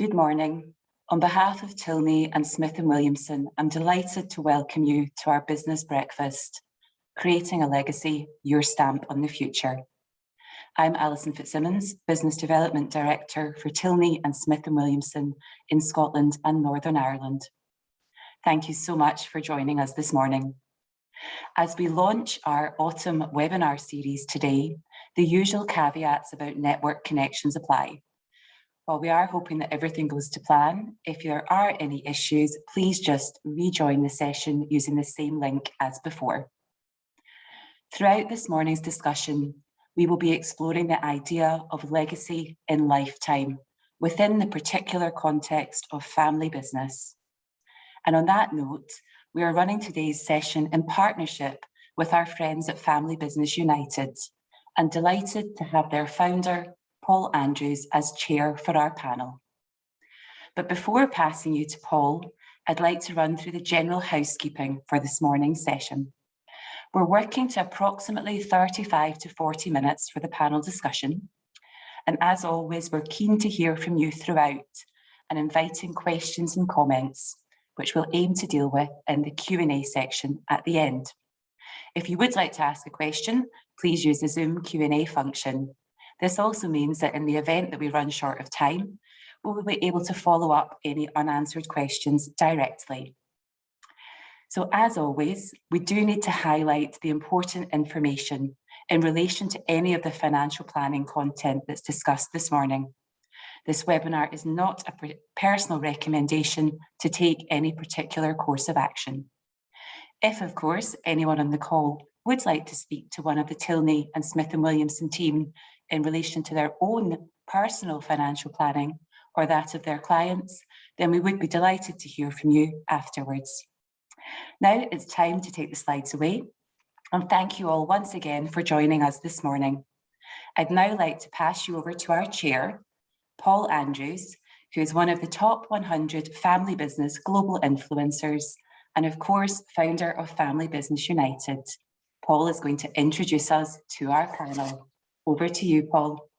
Good morning. On behalf of Tilney and Smith & Williamson, I'm delighted to welcome you to our business breakfast, Creating a Legacy, Your Stamp on the Future. I'm Alison Fitzsimmons, Business Development Director for Tilney and Smith & Williamson in Scotland and Northern Ireland. Thank you so much for joining us this morning. As we launch our autumn webinar series today, the usual caveats about network connections apply. While we are hoping that everything goes to plan, if there are any issues, please just rejoin the session using the same link as before. Throughout this morning's discussion, we will be exploring the idea of legacy in lifetime within the particular context of family business. And on that note, we are running today's session in partnership with our friends at Family Business United and delighted to have their founder, Paul Andrews, as chair for our panel. But before passing you to Paul, I'd like to run through the general housekeeping for this morning's session. We're working to approximately 35 to 40 minutes for the panel discussion. And as always, we're keen to hear from you throughout and inviting questions and comments, which we'll aim to deal with in the Q&A section at the end. If you would like to ask a question, please use the Zoom Q&A function. This also means that in the event that we run short of time, we will be able to follow up any unanswered questions directly. So as always, we do need to highlight the important information in relation to any of the financial planning content that's discussed this morning. This webinar is not a personal recommendation to take any particular course of action. If, of course, anyone on the call would like to speak to one of the Tilney and Smith & Williamson team in relation to their own personal financial planning or that of their clients, then we would be delighted to hear from you afterwards. Now it's time to take the slides away, and thank you all once again for joining us this morning. I'd now like to pass you over to our chair, Paul Andrews, who is one of the top 100 family business global influencers and of course founder of Family Business United. Paul is going to introduce us to our panel. Over to you, Paul.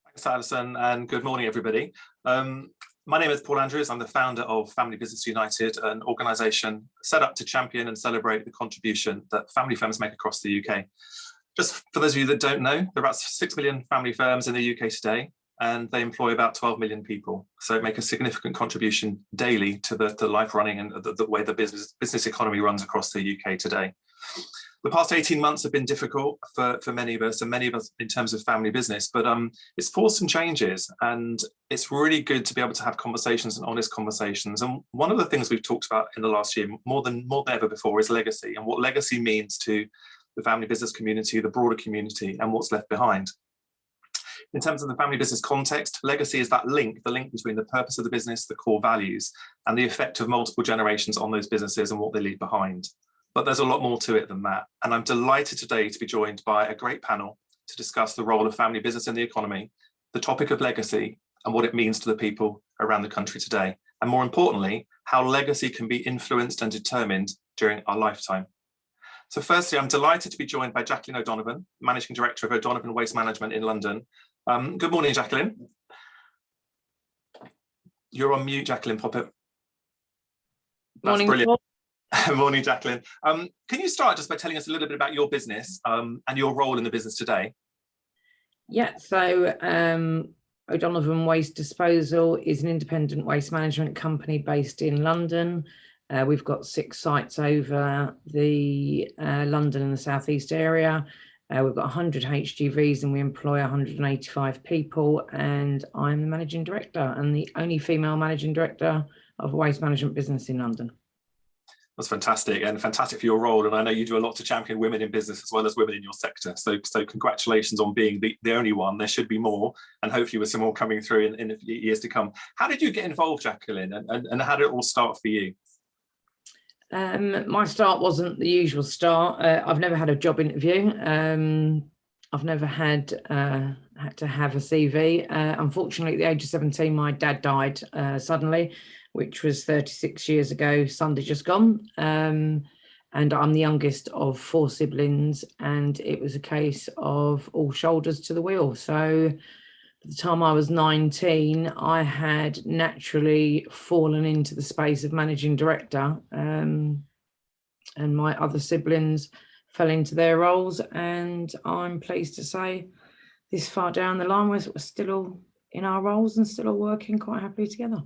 Thanks, Alison, and good morning, everybody. My name is Paul Andrews. I'm the founder of Family Business United, an organisation set up to champion and celebrate the contribution that family firms make across the UK. Just for those of you that don't know, there are about 6 million family firms in the UK today, and they employ about 12 million people. So make a significant contribution daily to the life running and the way the business economy runs across the UK today. The past 18 months have been difficult for many of us, and many of us in terms of family business, but it's forced some changes, and it's really good to be able to have conversations and honest conversations. And one of the things we've talked about in the last year, more than ever before, is legacy, and what legacy means to the family business community, the broader community, and what's left behind. In terms of the family business context, legacy is that link, the link between the purpose of the business, the core values, and the effect of multiple generations on those businesses and what they leave behind. But there's a lot more to it than that. And I'm delighted today to be joined by a great panel to discuss the role of family business in the economy, the topic of legacy, and what it means to the people around the country today. And more importantly, how legacy can be influenced and determined during our lifetime. So firstly, I'm delighted to be joined by Jacqueline O'Donovan, Managing Director of O'Donovan Waste Management in London. Good morning, Jacqueline. You're on mute, Jacqueline, pop it. That's morning, brilliant. Paul. Morning, Jacqueline. Can you start just by telling us a little bit about your business and your role in the business today? Yeah, so O'Donovan Waste Disposal is an independent waste management company based in London. We've got 6 sites over the London and the South East area. We've got 100 HGVs and we employ 185 people, and I'm the managing director and the only female managing director of a waste management business in London. That's fantastic, and fantastic for your role. And I know you do a lot to champion women in business as well as women in your sector. So congratulations on being the only one. There should be more, and hopefully with some more coming through in the years to come. How did you get involved, Jacqueline, and how did it all start for you? My start wasn't the usual start. I've never had a job interview. I've never had to have a CV. Unfortunately, at the age of 17, my dad died suddenly, which was 36 years ago, Sunday just gone. And I'm the youngest of 4 siblings, and it was a case of all shoulders to the wheel. So the time I was 19, I had naturally fallen into the space of managing director, and my other siblings fell into their roles. And I'm pleased to say this far down the line, we're still all in our roles and still all working quite happily together.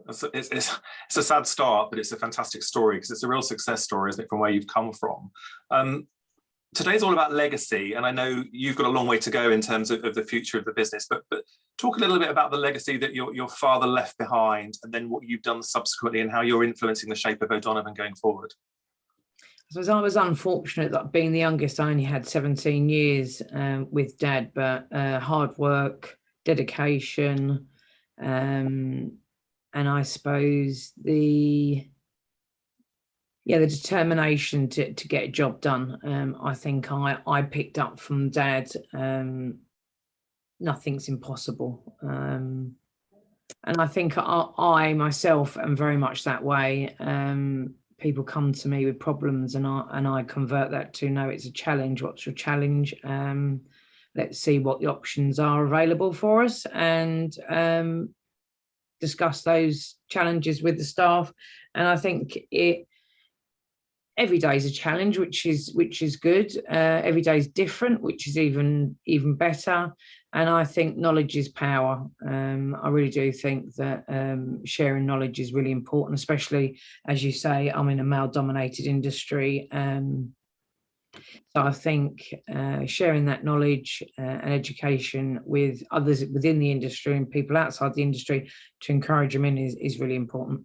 It's a sad start, but it's a fantastic story because it's a real success story, isn't it, from where you've come from. Today's all about legacy, and I know you've got a long way to go in terms of the future of the business, but talk a little bit about the legacy that your father left behind, and then what you've done subsequently and how you're influencing the shape of O'Donovan going forward. So I was unfortunate that being the youngest, I only had 17 years with Dad, but hard work, dedication, and I suppose the determination to get a job done. I think I picked up from Dad, nothing's impossible. And I think I myself am very much that way. People come to me with problems and I convert that to, no, it's a challenge. What's your challenge? Let's see what the options are available for us, and discuss those challenges with the staff. And I think every day is a challenge, which is good. Every day is different, which is even better. And I think knowledge is power. I really do think that sharing knowledge is really important, especially, as you say, I'm in a male-dominated industry. So I think sharing that knowledge and education with others within the industry and people outside the industry to encourage them in is really important.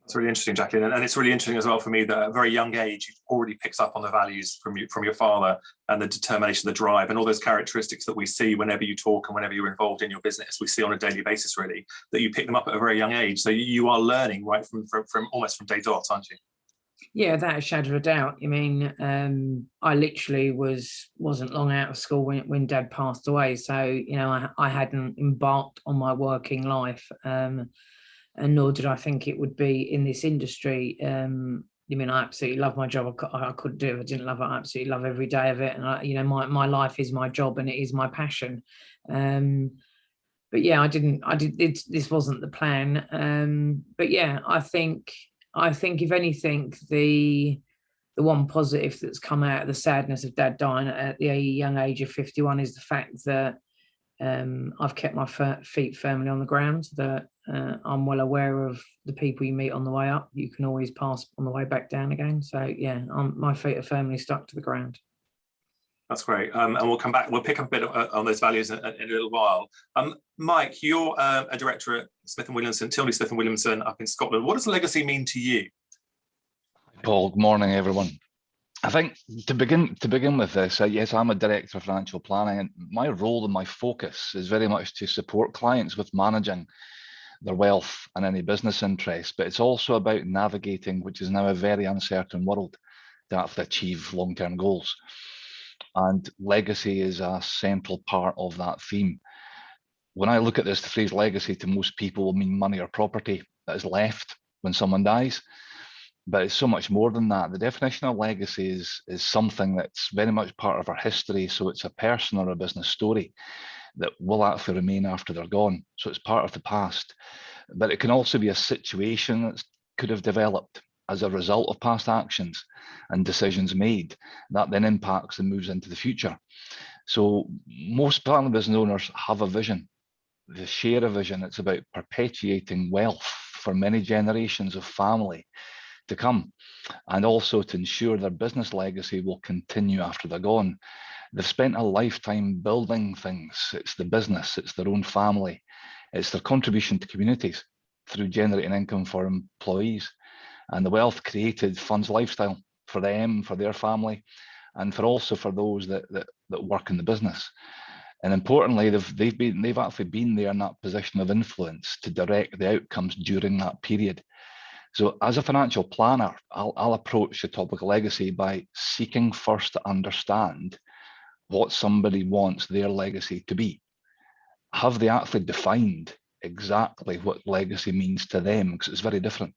It's really interesting, Jacqueline, and it's really interesting as well for me that at a very young age you already picks up on the values from your father and the determination, the drive, and all those characteristics that we see whenever you talk and whenever you're involved in your business. We see on a daily basis, really, that you pick them up at a very young age. So you are learning right from almost from day dot, aren't you? Yeah, without a shadow of a doubt. I mean, I literally wasn't long out of school when Dad passed away. So, you know, I hadn't embarked on my working life, and nor did I think it would be in this industry. I mean, I absolutely love my job. I couldn't do it if I didn't love it. I absolutely love every day of it. And my life is my job and it is my passion. But yeah, this wasn't the plan. But yeah, I think if anything, the one positive that's come out of the sadness of Dad dying at the young age of 51 is the fact that I've kept my feet firmly on the ground, that I'm well aware of the people you meet on the way up. You can always pass on the way back down again. So yeah, my feet are firmly stuck to the ground. That's great. And we'll come back. We'll pick up a bit on those values in a little while. Mike, you're a director at Smith & Williamson, Tilney Smith & Williamson up in Scotland. What does legacy mean to you? Paul, good morning, everyone. I think to begin with this, yes, I'm a director of financial planning, and my role and my focus is very much to support clients with managing their wealth and any business interests, but it's also about navigating, which is now a very uncertain world, to actually achieve long-term goals. And legacy is a central part of that theme. When I look at this, the phrase legacy to most people will mean money or property that is left when someone dies. But it's so much more than that. The definition of legacy is something that's very much part of our history. So it's a person or a business story that will actually remain after they're gone. So it's part of the past. But it can also be a situation that could have developed as a result of past actions and decisions made that then impacts and moves into the future. So most family business owners have a vision. They share a vision. It's about perpetuating wealth for many generations of family to come, and also to ensure their business legacy will continue after they're gone. They've spent a lifetime building things. It's the business, it's their own family, it's their contribution to communities through generating income for employees. And the wealth created funds lifestyle for them, for their family, and also for those that work in the business. And importantly, they've actually been there in that position of influence to direct the outcomes during that period. So as a financial planner, I'll approach the topic of legacy by seeking first to understand what somebody wants their legacy to be. Have they actually defined exactly what legacy means to them? Because it's very different.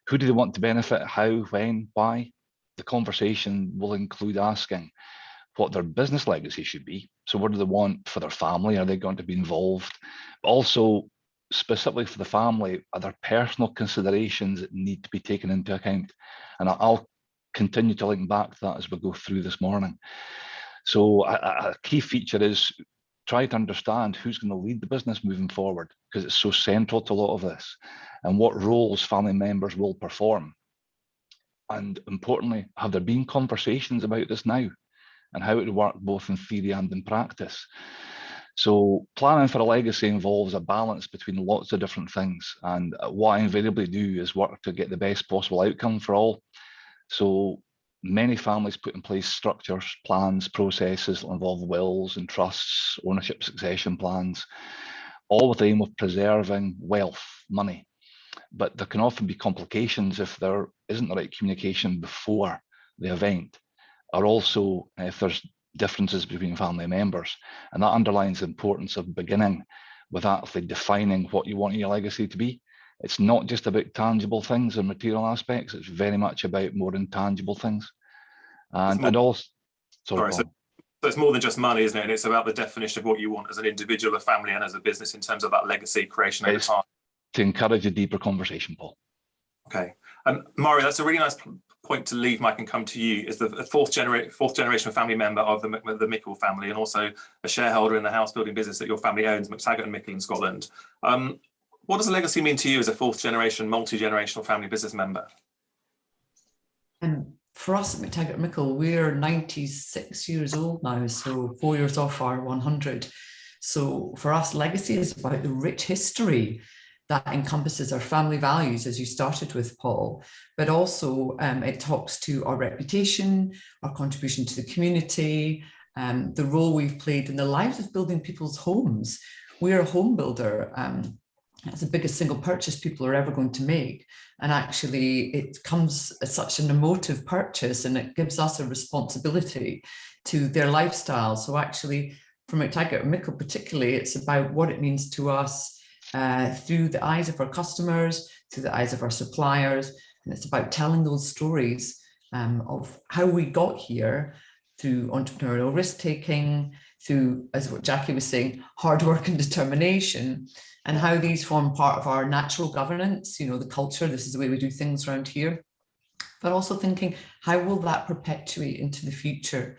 Who do they want to benefit? How, when, why? The conversation will include asking, what their business legacy should be. So what do they want for their family? Are they going to be involved? But also, specifically for the family, are there personal considerations that need to be taken into account? And I'll continue to link back to that as we go through this morning. So a key feature is try to understand who's going to lead the business moving forward, because it's so central to a lot of this, and what roles family members will perform. And importantly, have there been conversations about this now and how it would work both in theory and in practice? So planning for a legacy involves a balance between lots of different things. And what I invariably do is work to get the best possible outcome for all. So many families put in place structures, plans, processes that involve wills and trusts, ownership succession plans, all with the aim of preserving wealth, money. But there can often be complications if there isn't the right communication before the event, or also if there's differences between family members. And that underlines the importance of beginning with actually defining what you want your legacy to be. It's not just about tangible things and material aspects, it's very much about more intangible things. And also, sorry, so it's more than just money, isn't it? And it's about the definition of what you want as an individual, a family, and as a business in terms of that legacy creation over time. To encourage a deeper conversation, Paul. Okay. Mairi, that's a really nice point to leave, Mike, and come to you. Is the fourth generation family member of the Mickel family, and also a shareholder in the house building business that your family owns, Mactaggart and Mickel in Scotland. What does a legacy mean to you as a fourth generation, multi-generational family business member? For us at Mactaggart and Mickel, we're 96 years old now, so 4 years off our 100. So for us, legacy is about the rich history that encompasses our family values, as you started with, Paul, but also it talks to our reputation, our contribution to the community, the role we've played in the lives of building people's homes. We're a home builder. That's the biggest single purchase people are ever going to make. And actually it comes as such an emotive purchase, and it gives us a responsibility to their lifestyle. So actually for Mactaggart and Mickel particularly, it's about what it means to us through the eyes of our customers, through the eyes of our suppliers. And it's about telling those stories of how we got here through entrepreneurial risk-taking, through, as what Jackie was saying, hard work and determination, and how these form part of our natural governance, you know, the culture, this is the way we do things around here, but also thinking, how will that perpetuate into the future?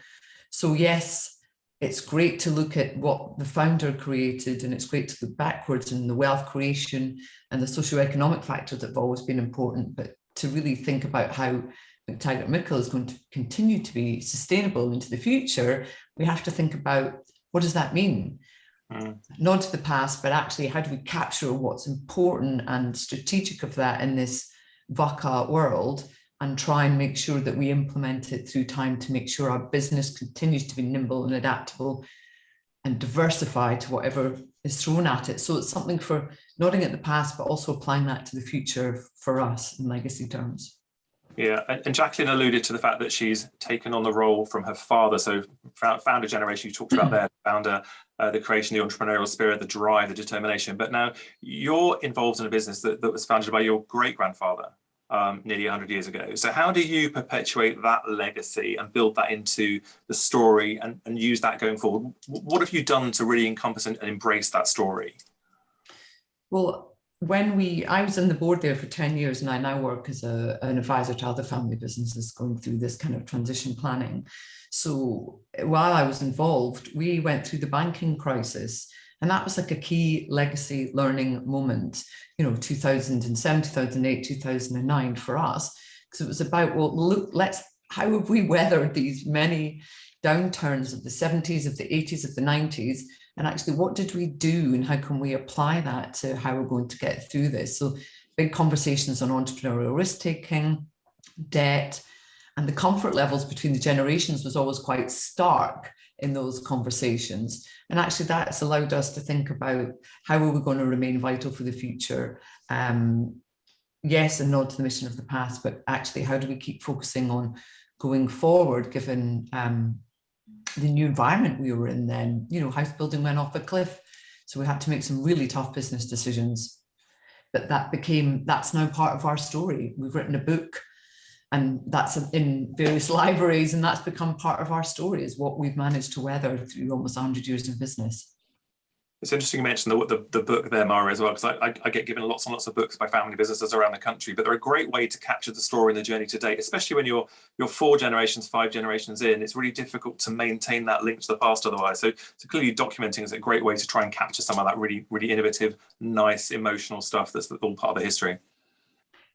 So yes, it's great to look at what the founder created, and it's great to look backwards and the wealth creation and the socioeconomic factors that have always been important, but to really think about how Mactaggart and Mickel is going to continue to be sustainable into the future, we have to think about, what does that mean? Not to the past, but actually how do we capture what's important and strategic of that in this VUCA world, and try and make sure that we implement it through time to make sure our business continues to be nimble and adaptable and diversify to whatever is thrown at it. So it's something for nodding at the past, but also applying that to the future for us in legacy terms. Yeah, and Jacqueline alluded to the fact that she's taken on the role from her father. So founder generation, you talked about there, founder, the creation, the entrepreneurial spirit, the drive, the determination. But now you're involved in a business that was founded by your great-grandfather nearly 100 years ago. So how do you perpetuate that legacy and build that into the story and use that going forward? What have you done to really encompass and embrace that story? Well, I was in the board there for 10 years, and I now work as an advisor to other family businesses going through this kind of transition planning. So while I was involved, we went through the banking crisis, and that was like a key legacy learning moment, you know, 2007, 2008, 2009 for us, because it was about, well, look, how have we weathered these many downturns of the 70s, of the 80s, of the 90s? And actually, what did we do, and how can we apply that to how we're going to get through this? So big conversations on entrepreneurial risk-taking, debt, and the comfort levels between the generations was always quite stark in those conversations. And actually, that's allowed us to think about how are we going to remain vital for the future? Yes, and nod to the mission of the past, but actually, how do we keep focusing on going forward, given the new environment we were in then? You know, house building went off a cliff, so we had to make some really tough business decisions. But that's now part of our story. We've written a book And that's in various libraries, and that's become part of our story, is what we've managed to weather through almost 100 years of business. It's interesting you mentioned the book there, Mairi, as well, because I get given lots and lots of books by family businesses around the country, but they're a great way to capture the story and the journey to date, especially when you're 4 generations, 5 generations in. It's really difficult to maintain that link to the past otherwise. So clearly documenting is a great way to try and capture some of that really, really innovative, nice, emotional stuff that's all part of the history.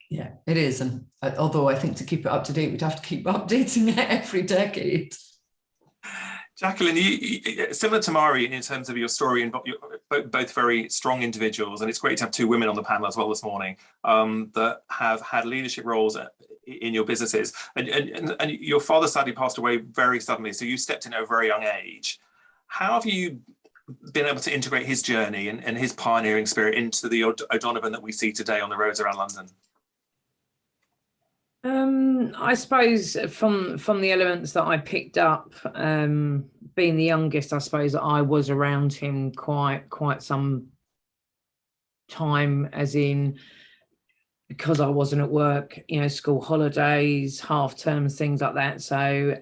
Yeah, it is. And although I think to keep it up to date, we'd have to keep updating it every decade. Jacqueline, you, similar to Mairi in terms of your story, and you're both very strong individuals, and it's great to have 2 women on the panel as well this morning that have had leadership roles in your businesses. And your father sadly passed away very suddenly, so you stepped in at a very young age. How have you been able to integrate his journey and his pioneering spirit into the O'Donovan that we see today on the roads around London? I suppose from the elements that I picked up, being the youngest, I suppose I was around him quite some time, as in, because I wasn't at work, you know, school holidays, half terms, things like that. So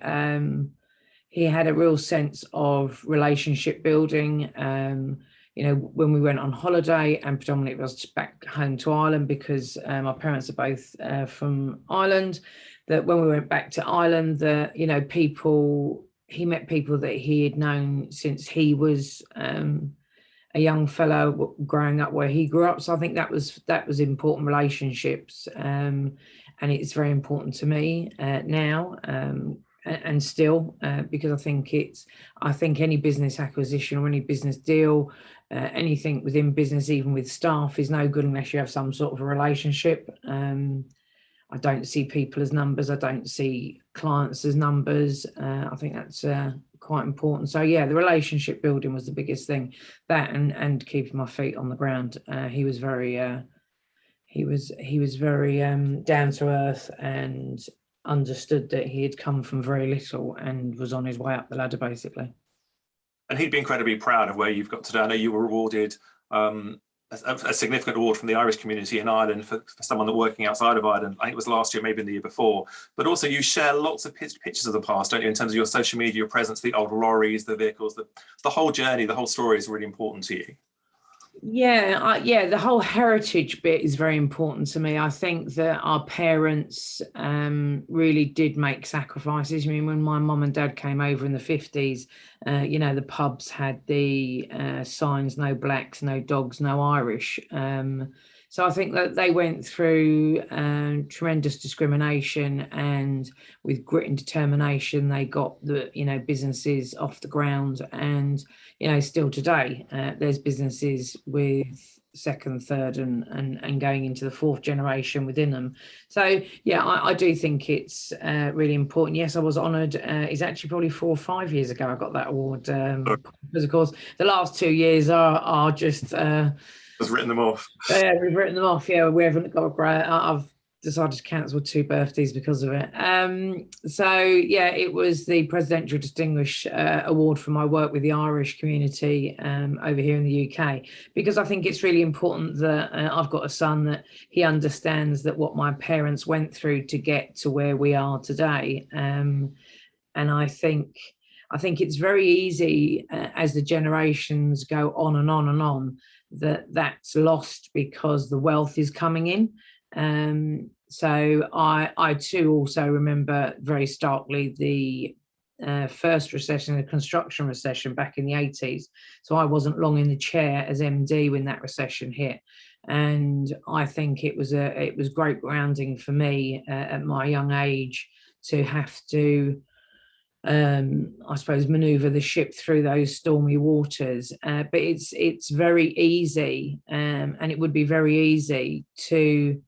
he had a real sense of relationship building. You know, when we went on holiday, and predominantly it was back home to Ireland, because my parents are both from Ireland, that when we went back to Ireland, that, you know, he met people that he had known since he was a young fellow growing up where he grew up. So I think that was important relationships, and it's very important to me now. And still, because I think any business acquisition or any business deal, anything within business, even with staff, is no good unless you have some sort of a relationship. I don't see people as numbers. I don't see clients as numbers. I think that's quite important. So yeah, the relationship building was the biggest thing. That and keeping my feet on the ground. He was very down to earth, and understood that he had come from very little and was on his way up the ladder, basically. And he'd be incredibly proud of where you've got today. I know you were awarded a significant award from the Irish community in Ireland for someone that working outside of Ireland. I think it was last year, maybe in the year before. But also you share lots of pictures of the past, don't you, in terms of your social media, your presence, the old lorries, the vehicles, the whole journey, the whole story is really important to you. Yeah, the whole heritage bit is very important to me. I think that our parents really did make sacrifices. I mean, when my mum and dad came over in the 50s, you know, the pubs had the signs, no blacks, no dogs, no Irish. So I think that they went through tremendous discrimination, and with grit and determination, they got the, you know, businesses off the ground. And, you know, still today, there's businesses with 2nd, 3rd, and going into the 4th generation within them. So yeah, I do think it's really important. Yes, I was honoured. It's actually probably 4 or 5 years ago I got that award, because of course the last 2 years are just. Has written them off. Yeah, we've written them off. Yeah, we haven't got a great. I've decided to cancel 2 birthdays because of it. So yeah, it was the Presidential Distinguished Award for my work with the Irish community over here in the UK, because I think it's really important that I've got a son that he understands that what my parents went through to get to where we are today. And I think it's very easy as the generations go on and on and on, that's lost because the wealth is coming in. So I too also remember very starkly the first recession, the construction recession back in the 80s. So I wasn't long in the chair as MD when that recession hit. And I think it was great grounding for me at my young age to have to I suppose maneuver the ship through those stormy waters, but it's very easy, and it would be very easy to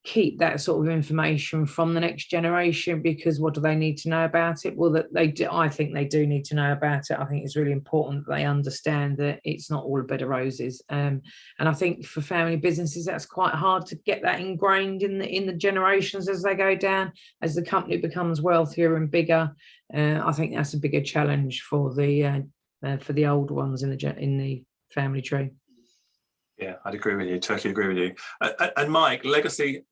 keep that sort of information from the next generation, because what do they need to know about it? Well, that they do. I think they do need to know about it. I think it's really important that they understand that it's not all a bed of roses. And I think for family businesses, that's quite hard to get that ingrained in the generations as they go down, as the company becomes wealthier and bigger. I think that's a bigger challenge for the old ones in the family tree. Yeah, I'd agree with you. Totally agree with you. And Mike, legacy,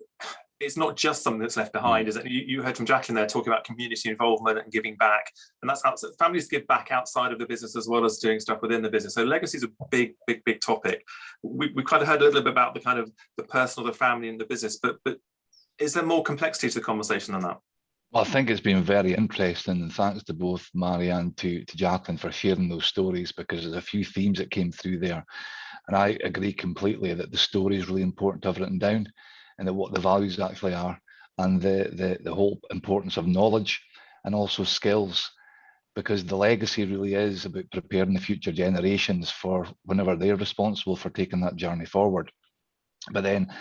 it's not just something that's left behind, is it? You heard from Jacqueline there talking about community involvement and giving back, and that's outside, families give back outside of the business as well as doing stuff within the business. So legacy is a big topic. We kind of heard a little bit about the kind of the personal, the family, and the business, but is there more complexity to the conversation than that? Well, I think it's been very interesting, and thanks to both Mairi and to Jacqueline for sharing those stories, because there's a few themes that came through there. And I agree completely that the story is really important to have written down, and that what the values actually are, and the whole importance of knowledge and also skills, because the legacy really is about preparing the future generations for whenever they're responsible for taking that journey forward. But then,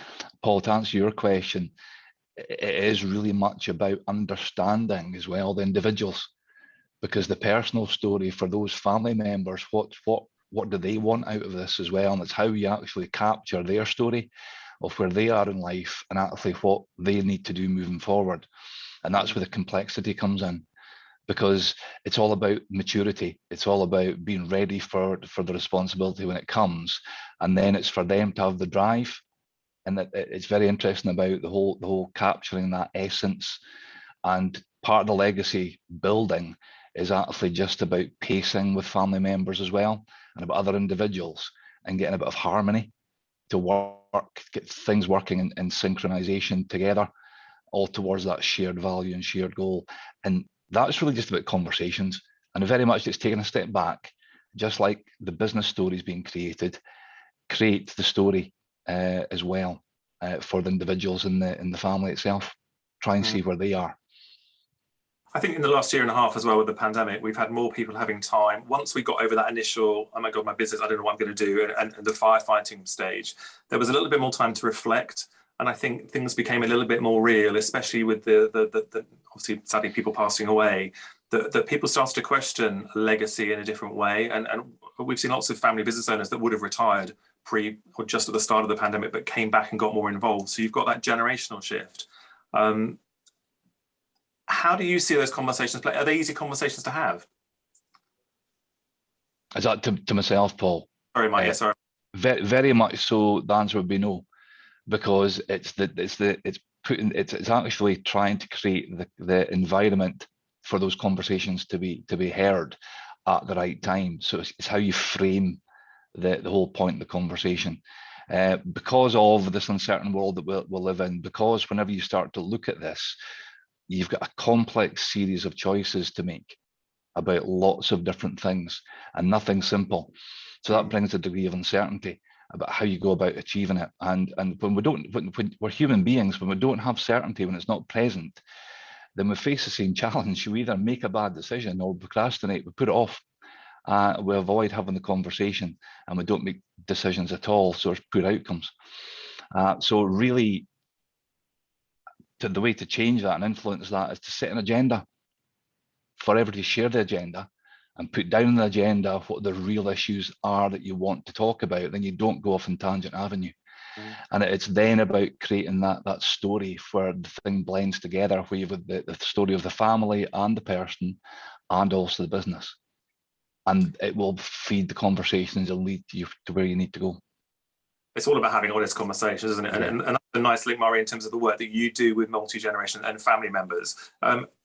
Paul, to answer your question, it is really much about understanding as well the individuals, because the personal story for those family members, what do they want out of this as well, and it's how you actually capture their story of where they are in life and actually what they need to do moving forward. And that's where the complexity comes in, because it's all about maturity. It's all about being ready for the responsibility when it comes, and then it's for them to have the drive. And it's very interesting about the whole capturing that essence. And part of the legacy building is actually just about pacing with family members as well, and about other individuals, and getting a bit of harmony to work, get things working in synchronization together, all towards that shared value and shared goal. And that's really just about conversations. And very much it's taking a step back, just like the business story is being created, create the story as well for the individuals in the family itself. Try and see where they are. I think in the last year and a half as well with the pandemic, we've had more people having time. Once we got over that initial, oh my God, my business, I don't know what I'm going to do, and the firefighting stage, there was a little bit more time to reflect. And I think things became a little bit more real, especially with the obviously sadly people passing away, that people started to question legacy in a different way. And we've seen lots of family business owners that would have retired pre or just at the start of the pandemic, but came back and got more involved. So you've got that generational shift. How do you see those conversations play? Are they easy conversations to have? Is that to myself, Paul? Sorry, Mike. Yeah, sorry. Very, very much so. The answer would be no, because it's actually trying to create the environment for those conversations to be heard at the right time. So it's how you frame the whole point of the conversation. Because of this uncertain world that we'll live in, because whenever you start to look at this, you've got a complex series of choices to make about lots of different things, and nothing simple. So that brings a degree of uncertainty about how you go about achieving it. And when we're human beings, when we don't have certainty, when it's not present, then we face the same challenge. You either make a bad decision or procrastinate, we put it off. We avoid having the conversation, and we don't make decisions at all, so it's poor outcomes. So really, the way to change that and influence that is to set an agenda for everybody to share the agenda and put down the agenda what the real issues are that you want to talk about. Then you don't go off in tangent avenue. And it's then about creating that story where the thing blends together, where you've got the story of the family and the person and also the business. And it will feed the conversations and lead you to where you need to go. It's all about having honest conversations, isn't it? Yeah. And that's a nice link, Mairi, in terms of the work that you do with multi-generation and family members.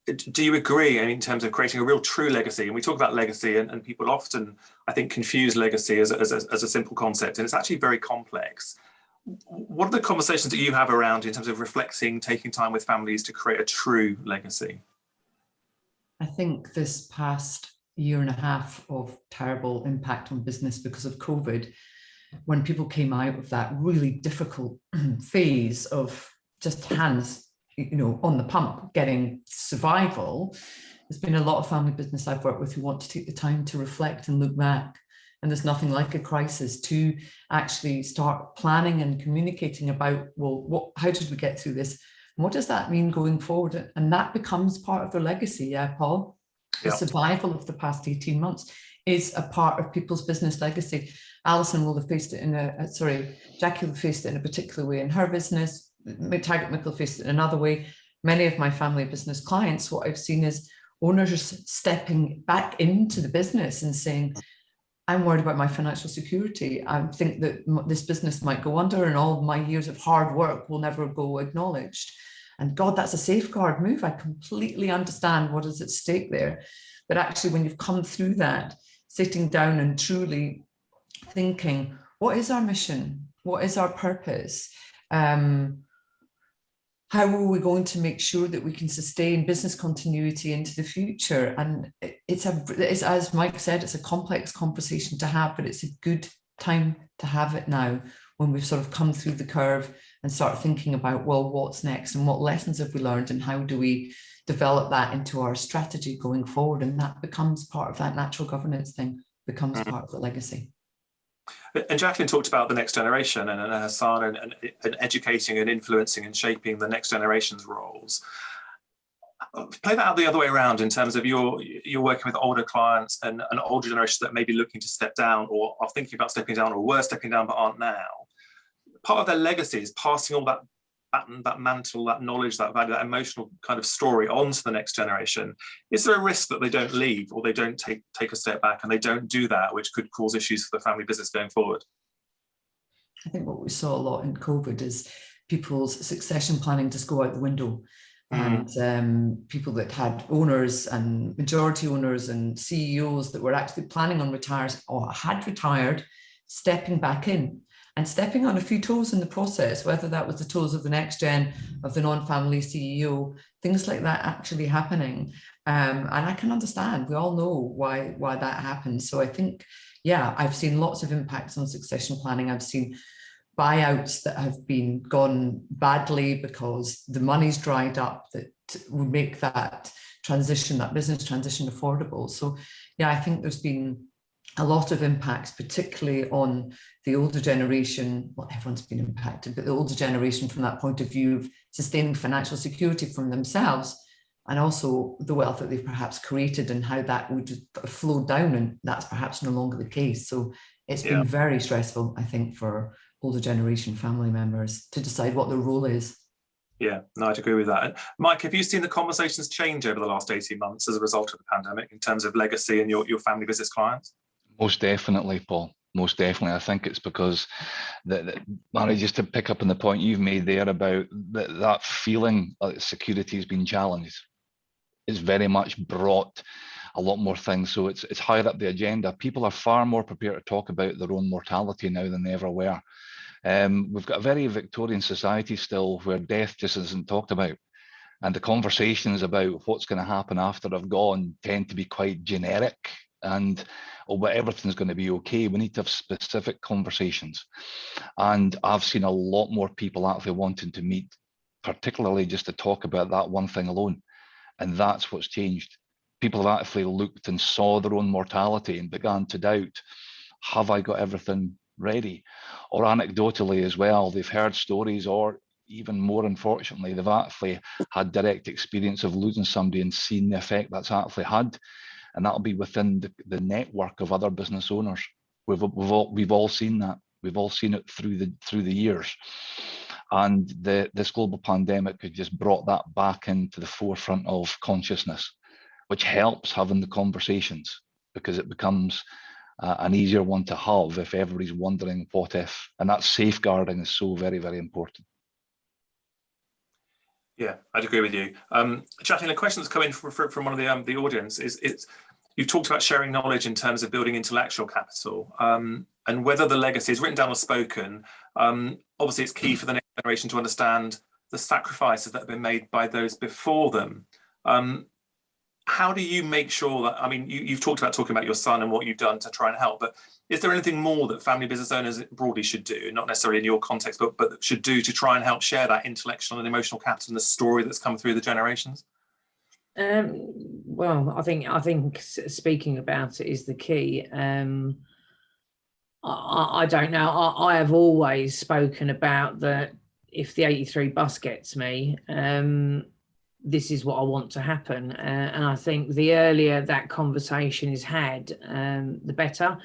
Do you agree in terms of creating a real true legacy? And we talk about legacy, and people often, I think, confuse legacy as a simple concept, and it's actually very complex. What are the conversations that you have around in terms of reflecting, taking time with families to create a true legacy? I think this past year and a half of terrible impact on business because of COVID, when people came out of that really difficult phase of just hands, on the pump, getting survival, there's been a lot of family business I've worked with who want to take the time to reflect and look back. And there's nothing like a crisis to actually start planning and communicating about, well, how did we get through this? And what does that mean going forward? And that becomes part of their legacy, yeah, Paul? The survival of the past 18 months is a part of people's business legacy. Alison will have faced it Jackie will have faced it in a particular way in her business. Mactaggart Mickel faced it in another way. Many of my family business clients, what I've seen is owners are stepping back into the business and saying, I'm worried about my financial security. I think that this business might go under and all my years of hard work will never go acknowledged. And God, that's a safeguard move. I completely understand what is at stake there. But actually, when you've come through that, sitting down and truly thinking, what is our mission? What is our purpose? How are we going to make sure that we can sustain business continuity into the future? And it's as Mike said, it's a complex conversation to have, but it's a good time to have it now when we've sort of come through the curve and start thinking about, well, what's next and what lessons have we learned and how do we develop that into our strategy going forward? And that becomes part of that natural governance thing, becomes part of the legacy. And Jacqueline talked about the next generation and her son and educating and influencing and shaping the next generation's roles. Play that out the other way around in terms of you're working with older clients and an older generation that may be looking to step down or are thinking about stepping down or were stepping down but aren't now. Part of their legacy is passing all that baton, that mantle, that knowledge, that value, that emotional kind of story on to the next generation. Is there a risk that they don't leave or they don't take a step back and they don't do that, which could cause issues for the family business going forward? I think what we saw a lot in COVID is people's succession planning just go out the window. And people that had owners and majority owners and CEOs that were actually planning on retiring or had retired, stepping back in and stepping on a few toes in the process, whether that was the toes of the next gen, of the non-family CEO, things like that actually happening. And I can understand, we all know why that happens. So I think, yeah, I've seen lots of impacts on succession planning. I've seen buyouts that have been gone badly because the money's dried up that would make that transition, that business transition affordable. So yeah, I think there's been a lot of impacts, particularly on the older generation. Well, everyone's been impacted, but the older generation from that point of view of sustaining financial security from themselves and also the wealth that they've perhaps created and how that would flow down, and that's perhaps no longer the case. So it's been very stressful, I think, for older generation family members to decide what their role is. Yeah, no, I'd agree with that. And Mike, have you seen the conversations change over the last 18 months as a result of the pandemic in terms of legacy and your family business clients? Most definitely, Paul. Most definitely. I think it's because Mairi, just to pick up on the point you've made there about that feeling that security has been challenged, it's very much brought a lot more things. So it's higher up the agenda. People are far more prepared to talk about their own mortality now than they ever were. We've got a very Victorian society still where death just isn't talked about. And the conversations about what's going to happen after I've gone tend to be quite generic and everything's going to be okay. We need to have specific conversations. And I've seen a lot more people actually wanting to meet, particularly just to talk about that one thing alone. And that's what's changed. People have actually looked and saw their own mortality and began to doubt, have I got everything ready? Or anecdotally as well, they've heard stories, or even more unfortunately, they've actually had direct experience of losing somebody and seen the effect that's actually had. And that'll be within the network of other business owners. We've all seen that. We've all seen it through the years. And this global pandemic has just brought that back into the forefront of consciousness, which helps having the conversations, because it becomes an easier one to have if everybody's wondering what if. And that safeguarding is so very, very important. Yeah, I'd agree with you. Jacqueline, a question that's come in from one of the audience is you've talked about sharing knowledge in terms of building intellectual capital, and whether the legacy is written down or spoken. Obviously, it's key for the next generation to understand the sacrifices that have been made by those before them. How do you make sure that, I mean, you've talked about your son and what you've done to try and help, but is there anything more that family business owners broadly should do, not necessarily in your context, but should do to try and help share that intellectual and emotional capital and the story that's come through the generations? Well, I think speaking about it is the key. I don't know. I have always spoken about that if the 83 bus gets me, this is what I want to happen. And I think the earlier that conversation is had, the better.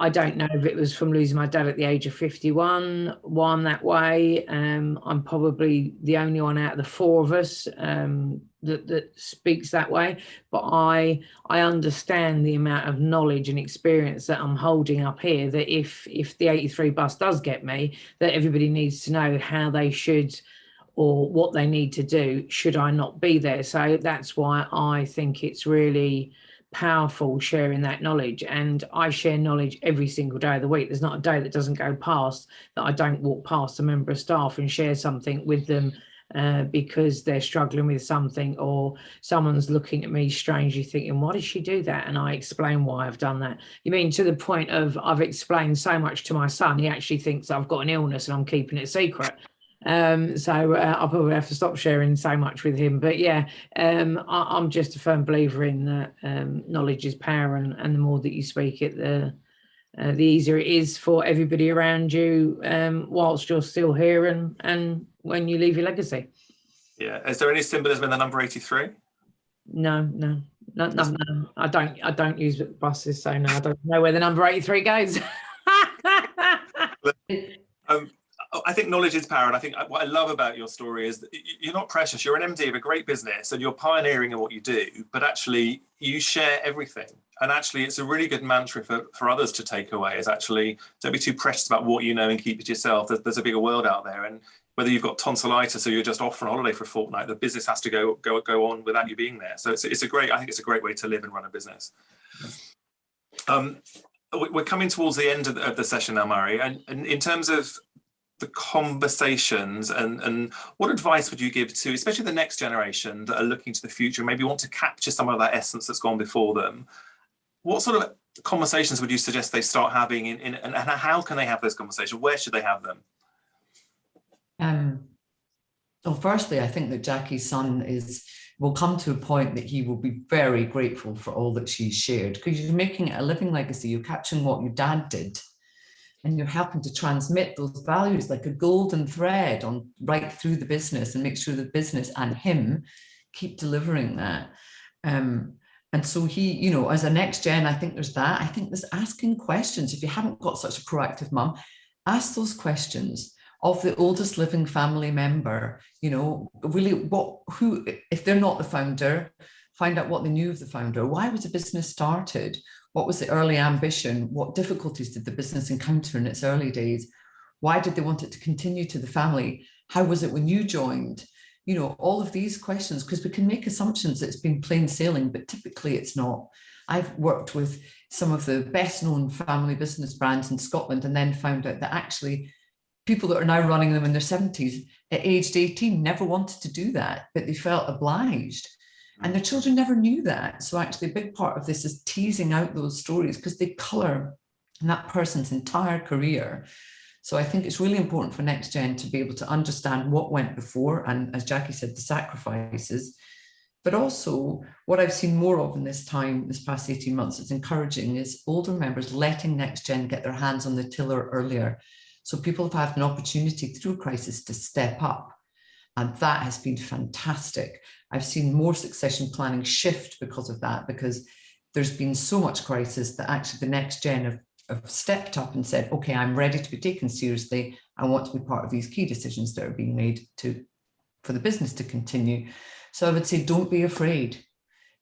I don't know if it was from losing my dad at the age of 51, why I'm that way. I'm probably the only one out of the four of us that speaks that way. But I understand the amount of knowledge and experience that I'm holding up here, that if the 83 bus does get me, that everybody needs to know how they should or what they need to do should I not be there. So that's why I think it's really powerful sharing that knowledge, and I share knowledge every single day of the week. There's not a day that doesn't go past that I don't walk past a member of staff and share something with them because they're struggling with something, or someone's looking at me strangely thinking, why did she do that? And I explain why I've done that. You mean to the point of I've explained so much to my son, he actually thinks I've got an illness and I'm keeping it secret. So I'll probably have to stop sharing so much with him. But yeah, I'm just a firm believer in that knowledge is power, and the more that you speak it, the easier it is for everybody around you whilst you're still here and when you leave your legacy. Yeah. Is there any symbolism in the number 83? No. I don't use buses, so no, I don't know where the number 83 goes. I think knowledge is power, and I think what I love about your story is that you're not precious. You're an MD of a great business and you're pioneering in what you do, but actually you share everything. And actually it's a really good mantra for others to take away, is actually don't be too precious about what you know and keep it to yourself. There's a bigger world out there, and whether you've got tonsillitis or you're just off on holiday for a fortnight, the business has to go on without you being there. So I think it's a great way to live and run a business. We're coming towards the end of the session now, Mairi, and in terms of the conversations and what advice would you give to especially the next generation that are looking to the future, maybe want to capture some of that essence that's gone before them? What sort of conversations would you suggest they start having and how can they have those conversations? Where should they have them? Well, firstly, I think that Jackie's son will come to a point that he will be very grateful for all that she's shared, because you're making it a living legacy. You're capturing what your dad did, and you're helping to transmit those values like a golden thread on right through the business, and make sure the business and him keep delivering that. And so he, as a next gen, I think there's that. I think there's asking questions. If you haven't got such a proactive mum, ask those questions of the oldest living family member. Really, who, if they're not the founder, find out what they knew of the founder. Why was the business started? What was the early ambition? What difficulties did the business encounter in its early days? Why did they want it to continue to the family? How was it when you joined? All of these questions, because we can make assumptions that it's been plain sailing, but typically it's not. I've worked with some of the best known family business brands in Scotland and then found out that actually people that are now running them in their 70s at aged 18 never wanted to do that, but they felt obliged. And their children never knew that. So actually a big part of this is teasing out those stories, because they colour that person's entire career. So I think it's really important for next gen to be able to understand what went before, and as Jackie said, the sacrifices. But also what I've seen more of in this past 18 months, it's encouraging, is older members letting next gen get their hands on the tiller earlier. So people have had an opportunity through crisis to step up. And that has been fantastic. I've seen more succession planning shift because of that, because there's been so much crisis that actually the next gen have stepped up and said, okay, I'm ready to be taken seriously. I want to be part of these key decisions that are being made for the business to continue. So I would say, don't be afraid.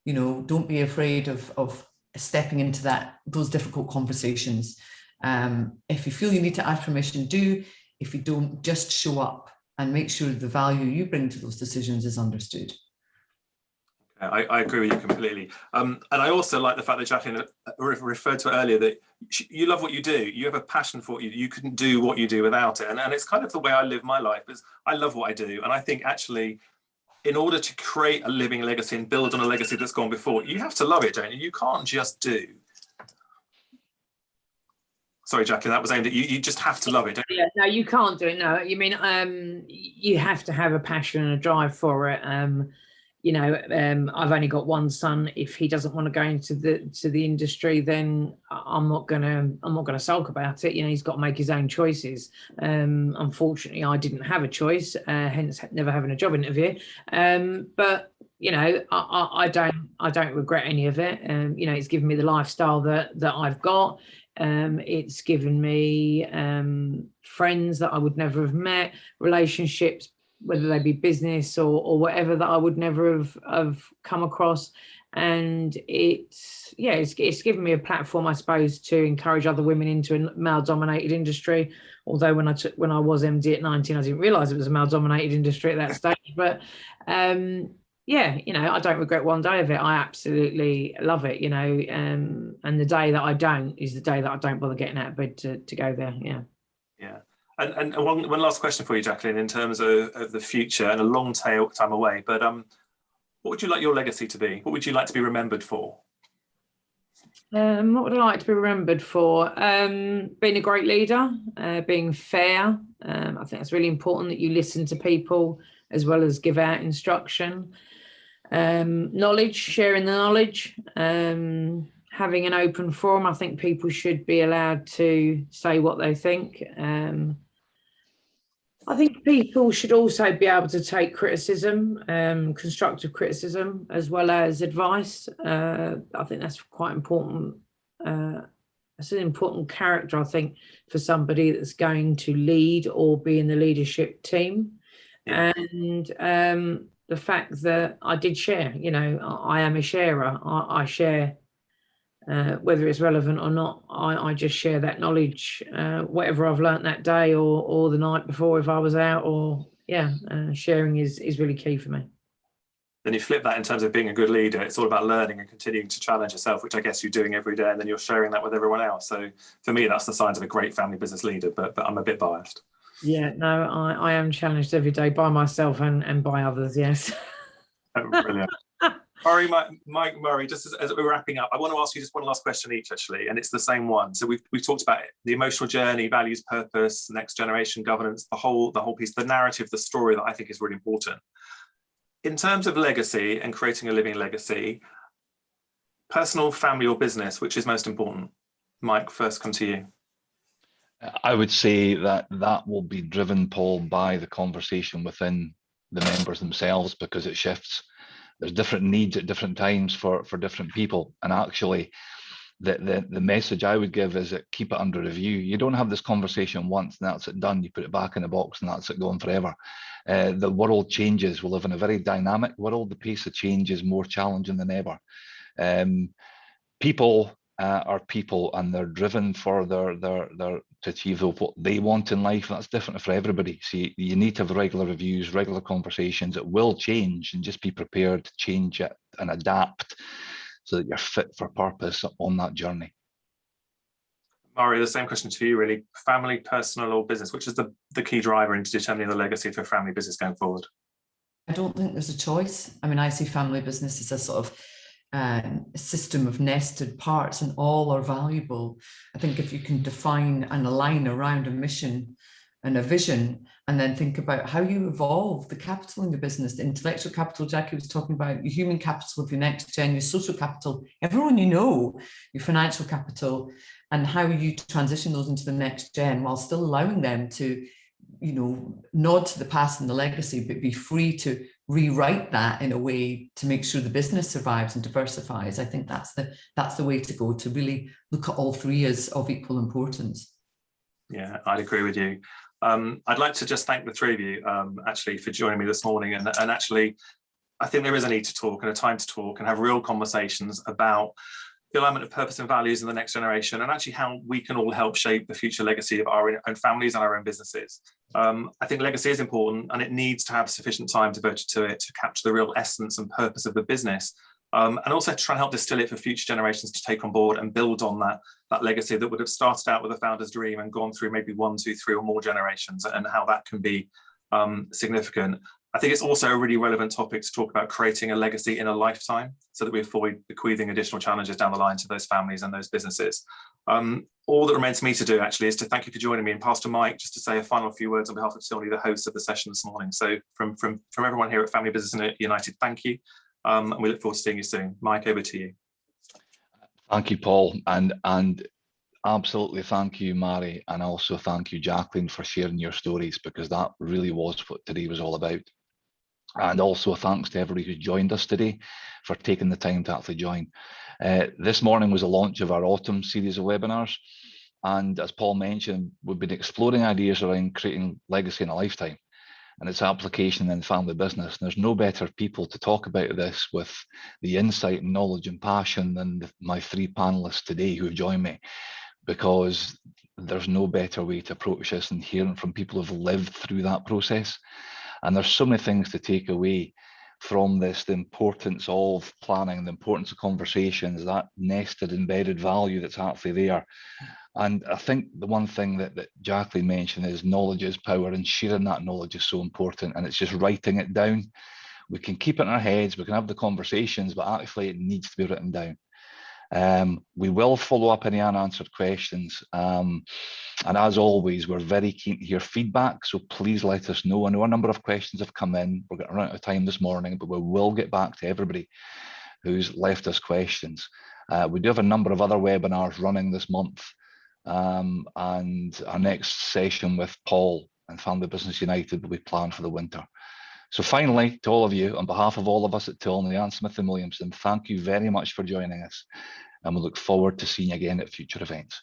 Don't be afraid of stepping into those difficult conversations. If you feel you need to ask permission, do. If you don't, just show up and make sure the value you bring to those decisions is understood. I agree with you completely. And I also like the fact that Jacqueline referred to it earlier, that you love what you do. You have a passion for what you do. You couldn't do what you do without it. And it's kind of the way I live my life, is I love what I do. And I think actually, in order to create a living legacy and build on a legacy that's gone before, you have to love it, don't you? You can't just do. Sorry, Jacqueline, that was aimed at you. You just have to love it, don't you? Yeah, no, you can't do it. No, you mean you have to have a passion and a drive for it. I've only got one son. If he doesn't want to go into the industry, then I'm not gonna sulk about it. He's got to make his own choices. Unfortunately, I didn't have a choice, hence never having a job interview. But you know, I don't regret any of it. You know, it's given me the lifestyle that I've got. It's given me friends that I would never have met, relationships, whether they be business or whatever, that I would never have come across. And it's given me a platform, I suppose, to encourage other women into a male-dominated industry. Although when I was MD at 19, I didn't realise it was a male-dominated industry at that stage. But yeah, you know, I don't regret one day of it. I absolutely love it, you know, and the day that I don't is the day that I don't bother getting out of bed to go there. Yeah. Yeah. And one last question for you, Jacqueline, in terms of the future and a long time away, but what would you like your legacy to be? What would you like to be remembered for? What would I like to be remembered for? Being a great leader, being fair. I think that's really important, that you listen to people as well as give out instruction. Knowledge, sharing the knowledge, having an open forum. I think people should be allowed to say what they think. I think people should also be able to take criticism, constructive criticism, as well as advice. I think that's quite important. That's an important character, I think, for somebody that's going to lead or be in the leadership team. Yeah. And the fact that I did share, you know, I am a sharer. I share, whether it's relevant or not. I just share that knowledge, whatever I've learnt that day or the night before if I was out, or sharing is really key for me. Then you flip that in terms of being a good leader. It's all about learning and continuing to challenge yourself, which I guess you're doing every day, and then you're sharing that with everyone else. So for me, that's the signs of a great family business leader, but I'm a bit biased. Yeah, no, I am challenged every day by myself and by others, yes. Brilliant. Mairi, just as we're wrapping up, I want to ask you just one last question each, actually, and it's the same one. So we've talked about the emotional journey, values, purpose, next generation governance, the whole piece, the narrative, the story that I think is really important. In terms of legacy and creating a living legacy, personal, family, or business, which is most important? Mike, first come to you. I would say that will be driven, Paul, by the conversation within the members themselves, because it shifts. There's different needs at different times for different people. And actually, the message I would give is that keep it under review. You don't have this conversation once and that's it done. You put it back in the box and that's it going forever. The world changes. We live in a very dynamic world. The pace of change is more challenging than ever. People are people, and they're driven for their to achieve what they want in life. That's different for everybody. So you need to have regular reviews, regular conversations. It will change, and just be prepared to change it and adapt so that you're fit for purpose on that journey. Mairi, the same question to you, really. Family, personal, or business, which is the key driver into determining the legacy for family business going forward? I don't think there's a choice. I mean, I see family business as a sort of system of nested parts, and all are valuable. I think if you can define and align around a mission and a vision, and then think about how you evolve the capital in the business, the intellectual capital Jackie was talking about, your human capital of your next gen, your social capital, everyone you know, your financial capital, and how you transition those into the next gen while still allowing them to, you know, nod to the past and the legacy, but be free to rewrite that in a way to make sure the business survives and diversifies. I think that's the way to go, to really look at all three as of equal importance. Yeah, I'd agree with you. I'd like to just thank the three of you actually for joining me this morning, and actually I think there is a need to talk and a time to talk and have real conversations about the alignment of purpose and values in the next generation, and actually how we can all help shape the future legacy of our own families and our own businesses. I think legacy is important, and it needs to have sufficient time devoted to it to capture the real essence and purpose of the business, and also to try and help distill it for future generations to take on board and build on that legacy that would have started out with a founder's dream and gone through maybe 1, 2, 3 or more generations, and how that can be significant. I think it's also a really relevant topic to talk about creating a legacy in a lifetime, so that we avoid bequeathing additional challenges down the line to those families and those businesses. All that remains for me to do actually is to thank you for joining me, and pass to Mike just to say a final few words on behalf of Tilney, the host of the session this morning. So from everyone here at Family Business United, thank you, and we look forward to seeing you soon. Mike, over to you. Thank you, Paul, and absolutely thank you, Mairi, and also thank you, Jacqueline, for sharing your stories, because that really was what today was all about. And also thanks to everybody who's joined us today for taking the time to actually join. This morning was the launch of our autumn series of webinars. And as Paul mentioned, we've been exploring ideas around creating legacy in a lifetime and its application in family business. And there's no better people to talk about this with the insight and knowledge and passion than my three panelists today who have joined me, because there's no better way to approach this than hearing from people who've lived through that process. And there's so many things to take away from this: the importance of planning, the importance of conversations, that nested embedded value that's actually there. And I think the one thing that Jacqueline mentioned is knowledge is power, and sharing that knowledge is so important. And it's just writing it down. We can keep it in our heads, we can have the conversations, but actually it needs to be written down. We will follow up any unanswered questions. And as always, we're very keen to hear feedback, so please let us know. I know a number of questions have come in. We're getting out of time this morning, but we will get back to everybody who's left us questions. We do have a number of other webinars running this month. And our next session with Paul and Family Business United will be planned for the winter. So finally, to all of you, on behalf of all of us at Tilney and Smith & Williamson, thank you very much for joining us, and we look forward to seeing you again at future events.